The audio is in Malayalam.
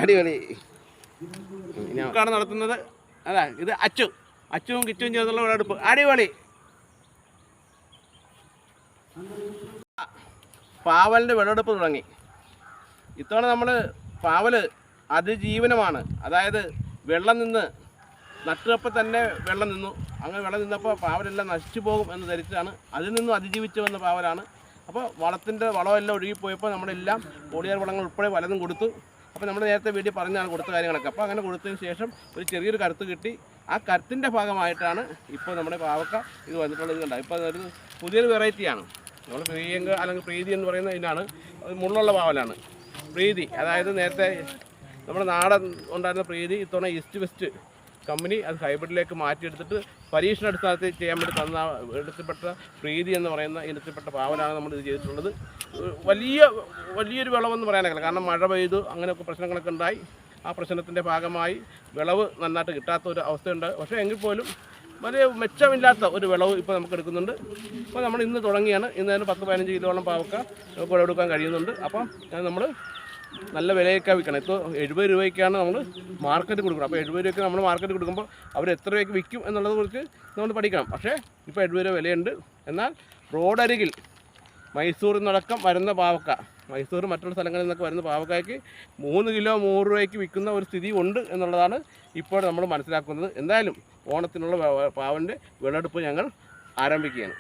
അടിപൊളി. ആണ് നടത്തുന്നത്. അതാ ഇത് അച്ചുവും കിച്ചുവും ചേർന്നുള്ള വിളവെടുപ്പ്. അടിപൊളി. പാവലിൻ്റെ വിളവെടുപ്പ് തുടങ്ങി. ഇത്തവണ നമ്മൾ പാവൽ അതിജീവനമാണ്. അതായത് വെള്ളം നിന്ന് നട്ടുകപ്പോൾ തന്നെ വെള്ളം നിന്നു. അങ്ങനെ വെള്ളം നിന്നപ്പോൾ പാവലെല്ലാം നശിച്ചു പോകും എന്ന് ധരിച്ചാണ് അതിൽ നിന്നും അതിജീവിച്ചു വന്ന പാവലാണ്. അപ്പോൾ വളമെല്ലാം ഒഴുകിപ്പോയപ്പോൾ നമ്മളെല്ലാം കോടിയാർ വളങ്ങൾ ഉൾപ്പെടെ പലതും കൊടുത്തു. അപ്പോൾ നമ്മൾ നേരത്തെ വീട്ടിൽ പറഞ്ഞാണ് കൊടുത്ത കാര്യങ്ങളൊക്കെ. അപ്പോൾ അങ്ങനെ കൊടുത്തതിന് ശേഷം ഒരു ചെറിയൊരു കരുത്ത് കിട്ടി. ആ കരുത്തിൻ്റെ ഭാഗമായിട്ടാണ് ഇപ്പോൾ നമ്മുടെ പാവക്ക ഇത് വന്നിട്ടുള്ളത്. കണ്ട ഇപ്പോൾ അതൊരു പുതിയൊരു വെറൈറ്റിയാണ്. നമ്മൾ പ്രിയങ്ക അല്ലെങ്കിൽ പ്രീതി എന്ന് പറയുന്ന ഇതിനാണ്. അത് മുള്ളുള്ള പാവലാണ് പ്രീതി. അതായത് നേരത്തെ നമ്മുടെ നാടൻ ഉണ്ടായിരുന്ന പ്രീതി ഇത്തവണ ഈസ്റ്റ് വെസ്റ്റ് കമ്പനി അത് ഹൈബ്രിഡിലേക്ക് മാറ്റിയെടുത്തിട്ട് പരീക്ഷണാടിസ്ഥാനത്തിൽ ചെയ്യാൻ വേണ്ടി എടുക്കപ്പെട്ട പ്രീതി എന്ന് പറയുന്ന ഇനത്തിൽപ്പെട്ട പാവലാണ് നമ്മൾ ഇത് ചെയ്തിട്ടുള്ളത്. വലിയൊരു വിളവെന്ന് പറയാനൊക്കെ, കാരണം മഴ പെയ്തു അങ്ങനെയൊക്കെ പ്രശ്നങ്ങളൊക്കെ ഉണ്ടായി. ആ പ്രശ്നത്തിൻ്റെ ഭാഗമായി വിളവ് നന്നായിട്ട് കിട്ടാത്ത ഒരു അവസ്ഥയുണ്ട്. പക്ഷേ എങ്കിൽ പോലും വലിയ മെച്ചമില്ലാത്ത ഒരു വിളവ് ഇപ്പോൾ നമുക്ക് എടുക്കുന്നുണ്ട്. അപ്പോൾ നമ്മൾ ഇന്ന് തുടങ്ങിയാണ്. ഇന്ന് 10-15 കിലോളം പാവക്ക നമുക്ക് വിളവെടുക്കാൻ കഴിയുന്നുണ്ട്. അപ്പം നമ്മൾ നല്ല വിലയൊക്കെ വിൽക്കണം. ഇപ്പോൾ 70 രൂപയ്ക്കാണ് നമ്മൾ മാർക്കറ്റ് കൊടുക്കുന്നത്. അപ്പോൾ 70 രൂപയ്ക്ക് നമ്മൾ മാർക്കറ്റ് കൊടുക്കുമ്പോൾ അവർ എത്ര രൂപയ്ക്ക് വിൽക്കും എന്നുള്ളത് കുറിച്ച് നമ്മൾ പഠിക്കണം. പക്ഷേ ഇപ്പോൾ 70 രൂപ വിലയുണ്ട്. എന്നാൽ റോഡരികിൽ മൈസൂരിൽ നിന്നടക്കം വരുന്ന പാവക്ക, മൈസൂർ മറ്റുള്ള സ്ഥലങ്ങളിൽ നിന്നൊക്കെ വരുന്ന പാവക്കായ്ക്ക് 3 കിലോ 100 രൂപയ്ക്ക് വിൽക്കുന്ന ഒരു സ്ഥിതി ഉണ്ട് എന്നുള്ളതാണ് ഇപ്പോൾ നമ്മൾ മനസ്സിലാക്കുന്നത്. എന്തായാലും ഓണത്തിനുള്ള പാവൻ്റെ വിളവെടുപ്പ് ഞങ്ങൾ ആരംഭിക്കുകയാണ്.